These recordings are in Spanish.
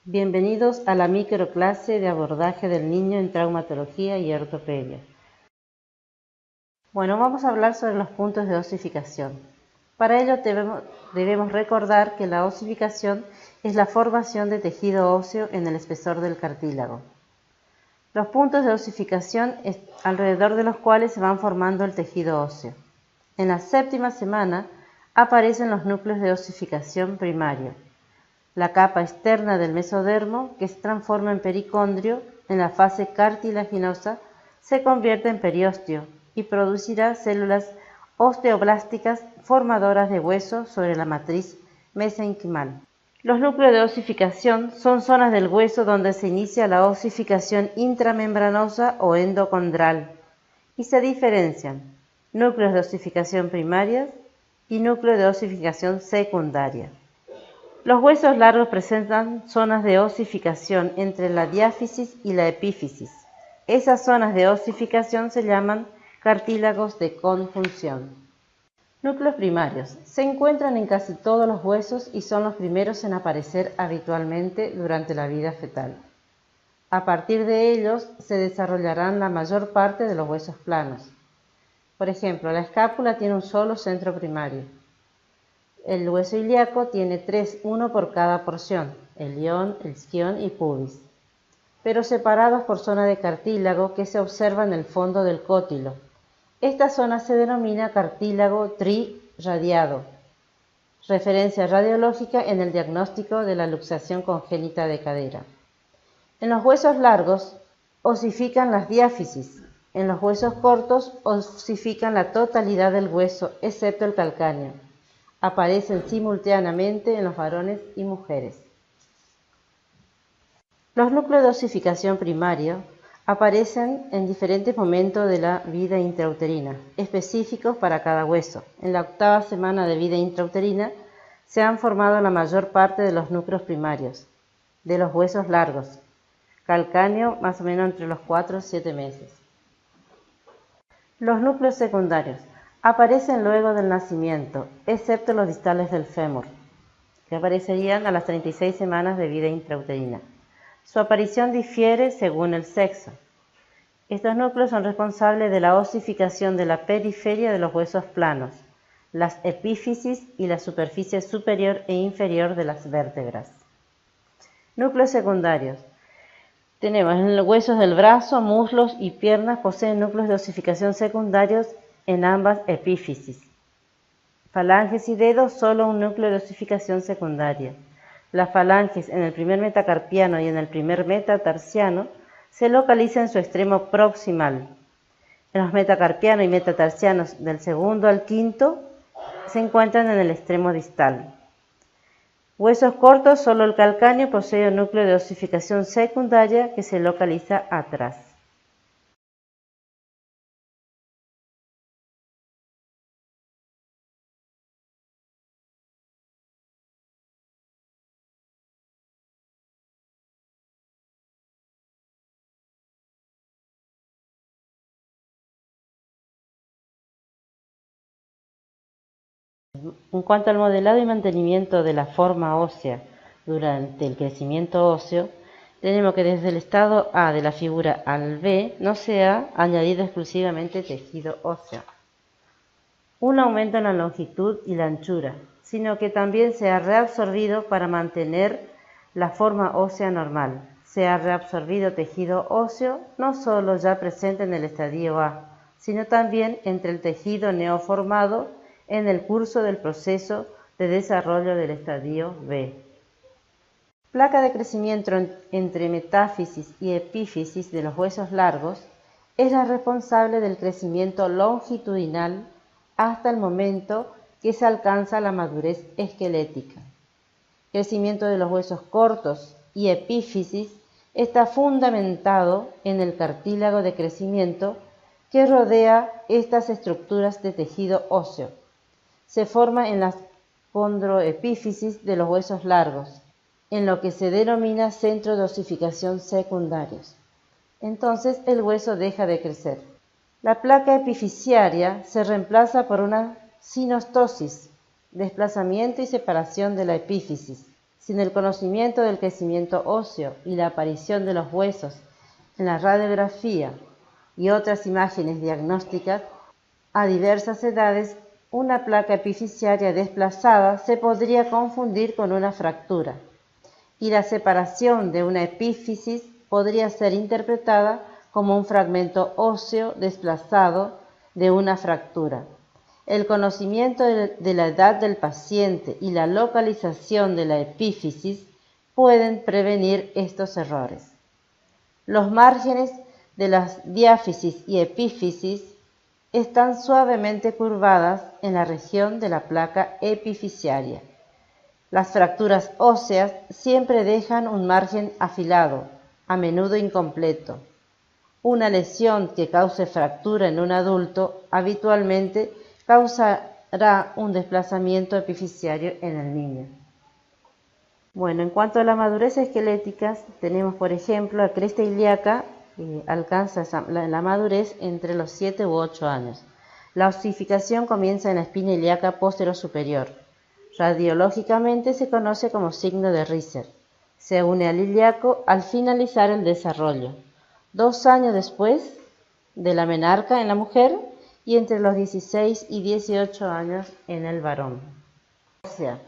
Bienvenidos a la microclase de abordaje del niño en traumatología y ortopedia. Bueno, vamos a hablar sobre los puntos de osificación. Para ello debemos recordar que la osificación es la formación de tejido óseo en el espesor del cartílago. Los puntos de osificación es alrededor de los cuales se van formando el tejido óseo. En la séptima semana aparecen los núcleos de osificación primario, la capa externa del mesodermo, que se transforma en pericondrio, en la fase cartilaginosa, se convierte en periósteo y producirá células osteoblásticas formadoras de hueso sobre la matriz mesenquimal. Los núcleos de osificación son zonas del hueso donde se inicia la osificación intramembranosa o endocondral y se diferencian núcleos de osificación primarias y núcleos de osificación secundaria. Los huesos largos presentan zonas de osificación entre la diáfisis y la epífisis. Esas zonas de osificación se llaman cartílagos de conjunción. Núcleos primarios. Se encuentran en casi todos los huesos y son los primeros en aparecer habitualmente durante la vida fetal. A partir de ellos se desarrollarán la mayor parte de los huesos planos. Por ejemplo, la escápula tiene un solo centro primario. El hueso ilíaco tiene 3, uno por cada porción, el ilion, el isquion y pubis, pero separados por zona de cartílago que se observa en el fondo del cótilo. Esta zona se denomina cartílago triradiado, referencia radiológica en el diagnóstico de la luxación congénita de cadera. En los huesos largos osifican las diáfisis, en los huesos cortos osifican la totalidad del hueso, excepto el calcáneo. Aparecen simultáneamente en los varones y mujeres. Los núcleos de osificación primario aparecen en diferentes momentos de la vida intrauterina, específicos para cada hueso. En la 8ª semana de vida intrauterina se han formado la mayor parte de los núcleos primarios, de los huesos largos, calcáneo más o menos entre los 4 y 7 meses. Los núcleos secundarios aparecen luego del nacimiento, excepto los distales del fémur, que aparecerían a las 36 semanas de vida intrauterina. Su aparición difiere según el sexo. Estos núcleos son responsables de la osificación de la periferia de los huesos planos, las epífisis y la superficie superior e inferior de las vértebras. Núcleos secundarios. Tenemos en los huesos del brazo, muslos y piernas poseen núcleos de osificación secundarios en ambas epífisis. Falanges y dedos, solo un núcleo de osificación secundaria. Las falanges en el primer metacarpiano y en el primer metatarsiano se localizan en su extremo proximal. En los metacarpianos y metatarsianos del segundo al quinto se encuentran en el extremo distal. Huesos cortos, solo el calcáneo posee un núcleo de osificación secundaria que se localiza atrás. En cuanto al modelado y mantenimiento de la forma ósea durante el crecimiento óseo, tenemos que desde el estado A de la figura al B no se ha añadido exclusivamente tejido óseo, un aumento en la longitud y la anchura, sino que también se ha reabsorbido para mantener la forma ósea normal. Se ha reabsorbido tejido óseo no solo ya presente en el estadio A, sino también entre el tejido neoformado en el curso del proceso de desarrollo del estadio B. Placa de crecimiento entre metáfisis y epífisis de los huesos largos es la responsable del crecimiento longitudinal hasta el momento que se alcanza la madurez esquelética. El crecimiento de los huesos cortos y epífisis está fundamentado en el cartílago de crecimiento que rodea estas estructuras de tejido óseo. Se forma en las condroepífisis de los huesos largos, en lo que se denomina centro de osificación secundarios. Entonces el hueso deja de crecer. La placa epifisiaria se reemplaza por una sinostosis, desplazamiento y separación de la epífisis. Sin el conocimiento del crecimiento óseo y la aparición de los huesos en la radiografía y otras imágenes diagnósticas, a diversas edades, una placa epifisiaria desplazada se podría confundir con una fractura, y la separación de una epífisis podría ser interpretada como un fragmento óseo desplazado de una fractura. El conocimiento de la edad del paciente y la localización de la epífisis pueden prevenir estos errores. Los márgenes de las diáfisis y epífisis están suavemente curvadas en la región de la placa epifisiaria. Las fracturas óseas siempre dejan un margen afilado, a menudo incompleto. Una lesión que cause fractura en un adulto habitualmente causará un desplazamiento epifisiario en el niño. Bueno, en cuanto a la madurez esquelética, tenemos por ejemplo la cresta ilíaca, alcanza la madurez entre los 7 u 8 años. La osificación comienza en la espina ilíaca posterior-superior. Radiológicamente se conoce como signo de Risser. Se une al ilíaco al finalizar el desarrollo, 2 años después de la menarca en la mujer y entre los 16 y 18 años en el varón. Ósea,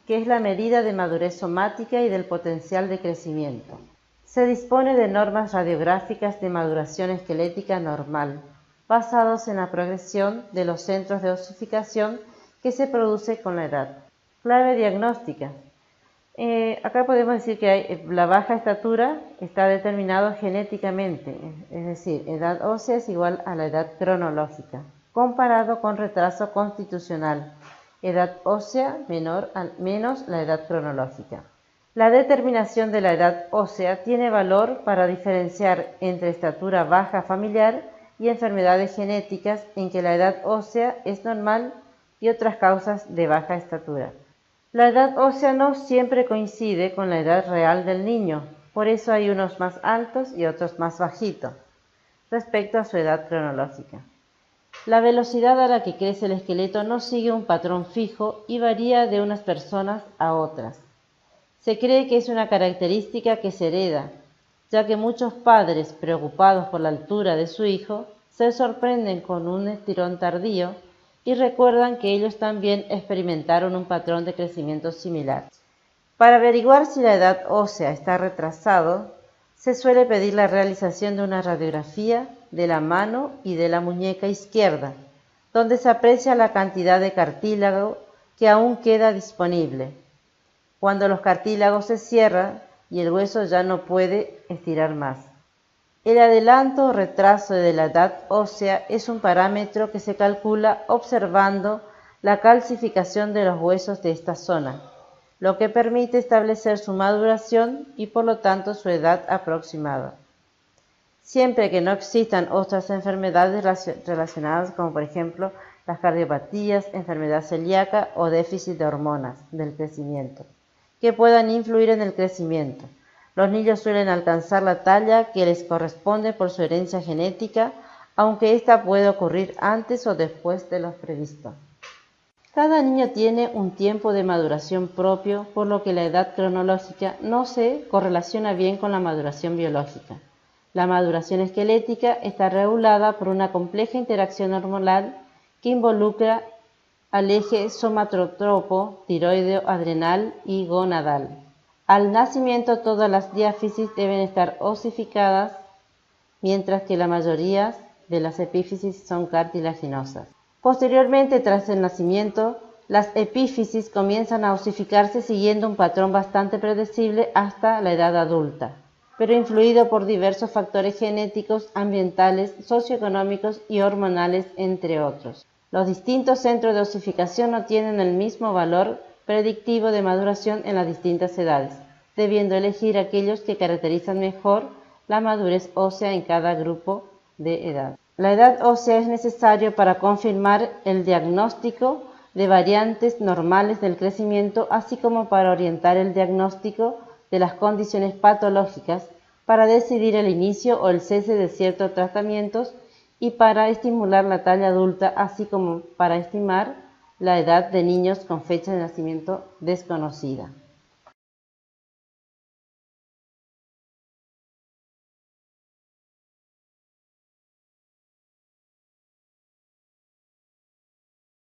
que es la medida de madurez somática y del potencial de crecimiento. Se dispone de normas radiográficas de maduración esquelética normal, basados en la progresión de los centros de osificación que se produce con la edad. Clave diagnóstica. Acá podemos decir que la baja estatura está determinado genéticamente, es decir, edad ósea es igual a la edad cronológica, comparado con retraso constitucional, edad ósea menos la edad cronológica. La determinación de la edad ósea tiene valor para diferenciar entre estatura baja familiar y enfermedades genéticas en que la edad ósea es normal y otras causas de baja estatura. La edad ósea no siempre coincide con la edad real del niño, por eso hay unos más altos y otros más bajitos respecto a su edad cronológica. La velocidad a la que crece el esqueleto no sigue un patrón fijo y varía de unas personas a otras. Se cree que es una característica que se hereda, ya que muchos padres, preocupados por la altura de su hijo, se sorprenden con un estirón tardío y recuerdan que ellos también experimentaron un patrón de crecimiento similar. Para averiguar si la edad ósea está retrasado, se suele pedir la realización de una radiografía de la mano y de la muñeca izquierda, donde se aprecia la cantidad de cartílago que aún queda disponible, cuando los cartílagos se cierran y el hueso ya no puede estirar más. El adelanto o retraso de la edad ósea es un parámetro que se calcula observando la calcificación de los huesos de esta zona, lo que permite establecer su maduración y por lo tanto su edad aproximada. Siempre que no existan otras enfermedades relacionadas como por ejemplo las cardiopatías, enfermedad celíaca o déficit de hormonas del crecimiento, que puedan influir en el crecimiento. Los niños suelen alcanzar la talla que les corresponde por su herencia genética, aunque esta puede ocurrir antes o después de lo previsto. Cada niño tiene un tiempo de maduración propio, por lo que la edad cronológica no se correlaciona bien con la maduración biológica. La maduración esquelética está regulada por una compleja interacción hormonal que involucra al eje somatrotropo, tiroideo, adrenal y gonadal. Al nacimiento todas las diáfisis deben estar osificadas, mientras que la mayoría de las epífisis son cartilaginosas. Posteriormente, tras el nacimiento, las epífisis comienzan a osificarse siguiendo un patrón bastante predecible hasta la edad adulta, pero influido por diversos factores genéticos, ambientales, socioeconómicos y hormonales, entre otros. Los distintos centros de osificación no tienen el mismo valor predictivo de maduración en las distintas edades, debiendo elegir aquellos que caracterizan mejor la madurez ósea en cada grupo de edad. La edad ósea es necesario para confirmar el diagnóstico de variantes normales del crecimiento, así como para orientar el diagnóstico de las condiciones patológicas, para decidir el inicio o el cese de ciertos tratamientos y para estimular la talla adulta, así como para estimar la edad de niños con fecha de nacimiento desconocida.